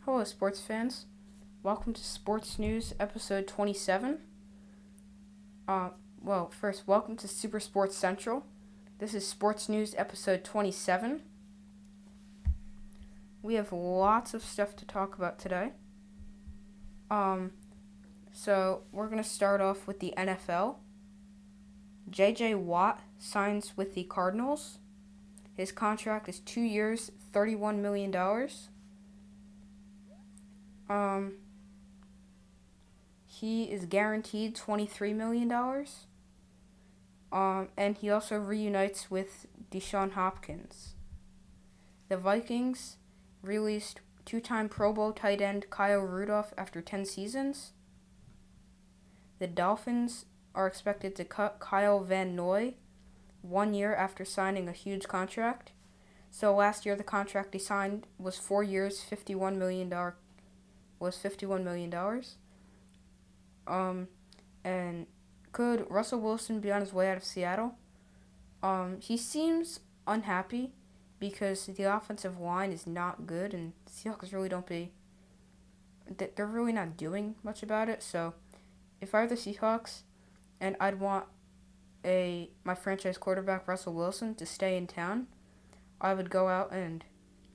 Hello, sports fans. Welcome to Sports News episode 27. First, welcome to Super Sports Central. This is Sports News episode 27. We have lots of stuff to talk about today. So we're going to start off with the NFL. J.J. Watt signs with the Cardinals. His contract is 2 years, $31 million. He is guaranteed $23 million. And he also reunites with Deshaun Hopkins. The Vikings released two-time Pro Bowl tight end Kyle Rudolph after 10 seasons. The Dolphins are expected to cut Kyle Van Noy 1 year after signing a huge contract. So last year the contract he signed was 4 years, $51 million. And could Russell Wilson be on his way out of Seattle? He seems unhappy because the offensive line is not good, and the Seahawks they're really not doing much about it. So, if I were the Seahawks, and I'd want my franchise quarterback Russell Wilson to stay in town, I would go out and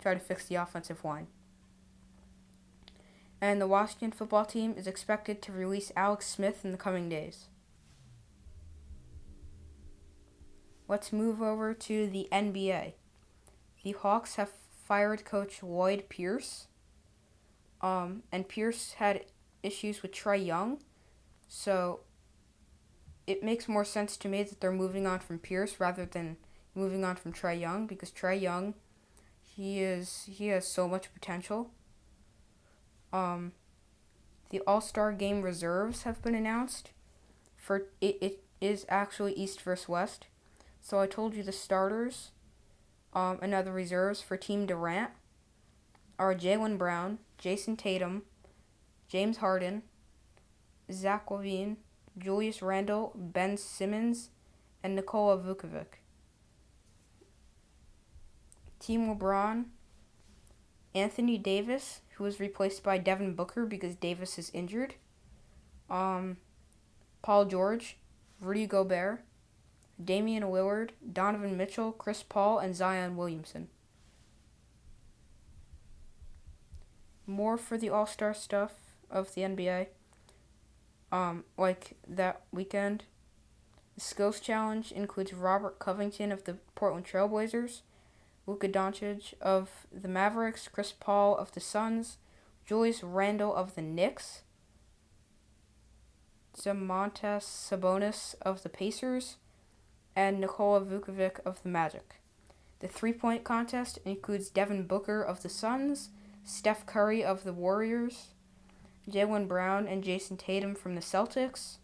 try to fix the offensive line. And the Washington football team is expected to release Alex Smith in the coming days. Let's move over to the NBA. The Hawks have fired coach Lloyd Pierce. And Pierce had issues with Trae Young. So it makes more sense to me that they're moving on from Pierce rather than moving on from Trae Young, because Trae Young, he has so much potential. The All-Star Game reserves have been announced. It is actually East versus West. So I told you the starters, and now the reserves for Team Durant are Jaylen Brown, Jason Tatum, James Harden, Zach LaVine, Julius Randle, Ben Simmons, and Nikola Vucevic. Team LeBron, Anthony Davis, who was replaced by Devin Booker because Davis is injured. Paul George, Rudy Gobert, Damian Lillard, Donovan Mitchell, Chris Paul, and Zion Williamson. More for the All-Star stuff of the NBA. Like that weekend, the Skills Challenge includes Robert Covington of the Portland Trail Blazers, Luka Doncic of the Mavericks, Chris Paul of the Suns, Julius Randle of the Knicks, Domantas Sabonis of the Pacers, and Nikola Vucevic of the Magic. The three-point contest includes Devin Booker of the Suns, Steph Curry of the Warriors, Jaylen Brown and Jason Tatum from the Celtics,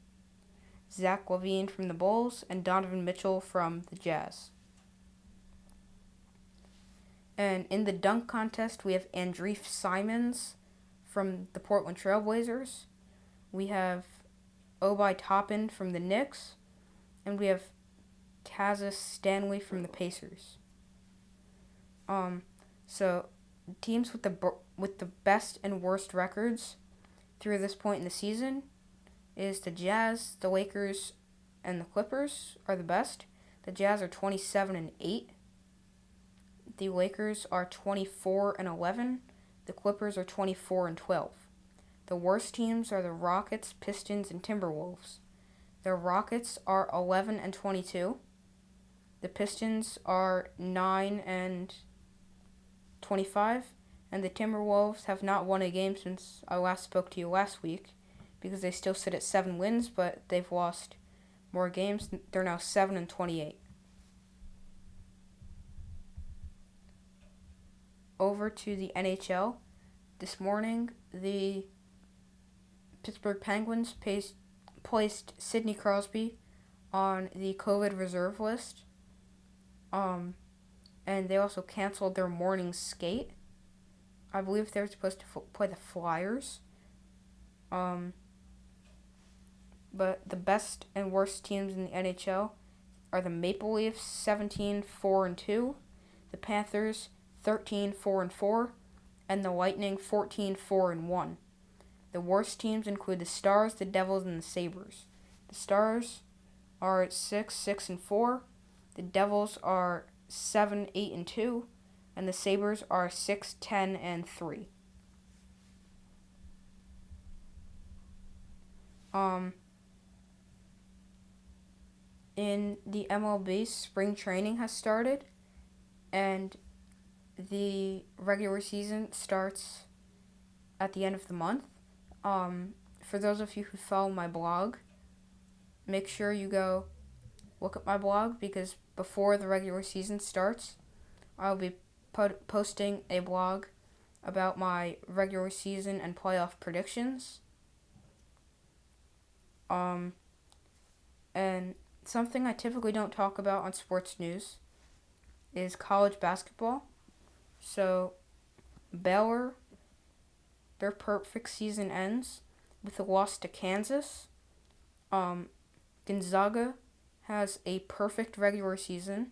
Zach LaVine from the Bulls, and Donovan Mitchell from the Jazz. And in the dunk contest, we have Andreef Simons from the Portland Trail Blazers. We have Obi Toppin from the Knicks. And we have Cassius Stanley from the Pacers. So teams with the best and worst records through this point in the season is the Jazz, the Lakers, and the Clippers are the best. The Jazz are 27-8. The Lakers are 24-11. The Clippers are 24-12. The worst teams are the Rockets, Pistons, and Timberwolves. The Rockets are 11-22. The Pistons are 9-25, and the Timberwolves have not won a game since I last spoke to you last week, because they still sit at 7 wins, but they've lost more games. They're now 7-28. Over to the NHL. This morning, the Pittsburgh Penguins placed Sidney Crosby on the COVID reserve list. And they also canceled their morning skate. I believe they were supposed to play the Flyers. But the best and worst teams in the NHL are the Maple Leafs, 17-4-2, the Panthers, 13-4-4, and the Lightning 14-4-1. The worst teams include the Stars, the Devils, and the Sabres. The Stars are 6-6-4. The Devils are 7-8-2, and the Sabres are 6-10-3. In the MLB, spring training has started, and the regular season starts at the end of the month. For those of you who follow my blog, make sure you go look at my blog, because before the regular season starts, I'll be posting a blog about my regular season and playoff predictions. And something I typically don't talk about on sports news is college basketball. So, Baylor, their perfect season ends with a loss to Kansas. Gonzaga has a perfect regular season,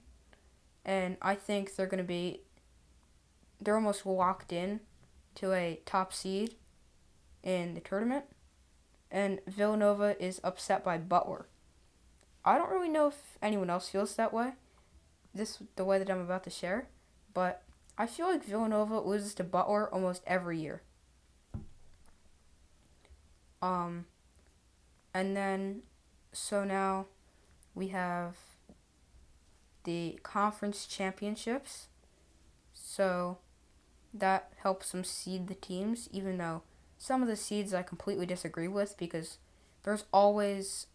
and I think they're almost locked in to a top seed in the tournament. And Villanova is upset by Butler. I don't really know if anyone else feels that way, the way that I'm about to share, but I feel like Villanova loses to Butler almost every year. And then, so now we have the conference championships. So that helps them seed the teams, even though some of the seeds I completely disagree with, because there's always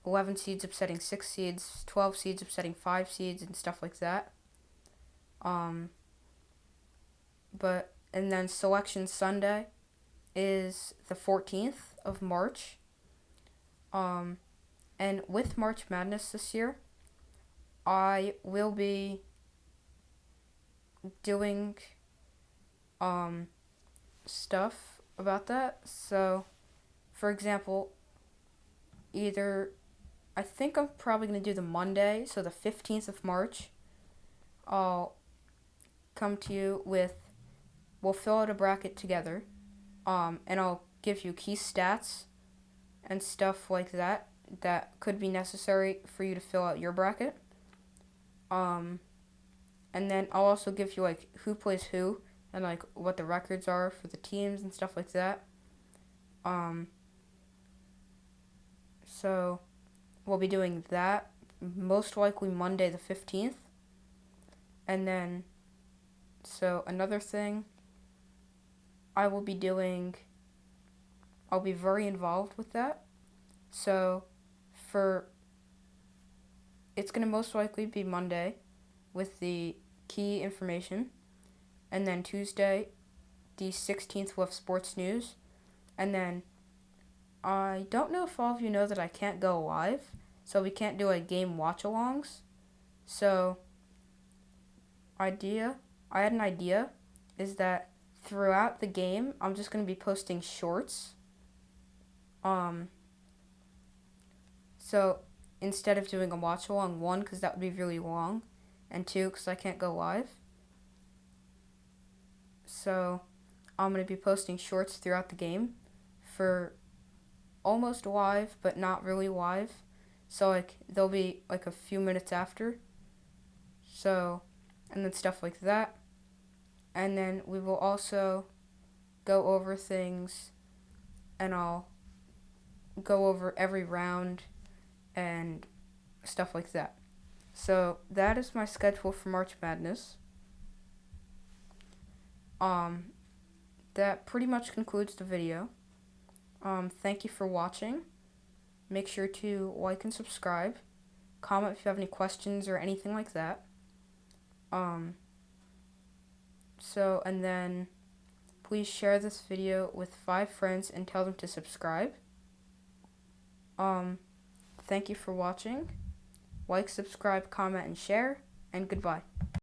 11 seeds upsetting 6 seeds, 12 seeds upsetting 5 seeds, and stuff like that. And then Selection Sunday is the 14th of March. And with March Madness this year, I will be doing stuff about that. So, for example, I think I'm probably going to do the Monday, so the 15th of March, I'll come to you we'll fill out a bracket together, and I'll give you key stats and stuff like that could be necessary for you to fill out your bracket. And then I'll also give you, who plays who, and, what the records are for the teams and stuff like that. So we'll be doing that most likely Monday the 15th. And then, so another thing I'll be very involved with that. So it's going to most likely be Monday with the key information. And then Tuesday, the 16th, we'll have sports news. And then I don't know if all of you know that I can't go live, so we can't do game watch-alongs. So I had an idea, is that throughout the game, I'm just going to be posting shorts. So instead of doing a watch-along, 1, because that would be really long, and 2, because I can't go live. So I'm going to be posting shorts throughout the game for almost live, but not really live. So, they'll be, a few minutes after. So, and then stuff like that. And then we will also go over things, and I'll go over every round and stuff like that. So, that is my schedule for March Madness. That pretty much concludes the video. Thank you for watching. Make sure to like and subscribe. Comment if you have any questions or anything like that. And then please share this video with 5 friends and tell them to subscribe. Thank you for watching. Like, subscribe, comment, and share, and goodbye.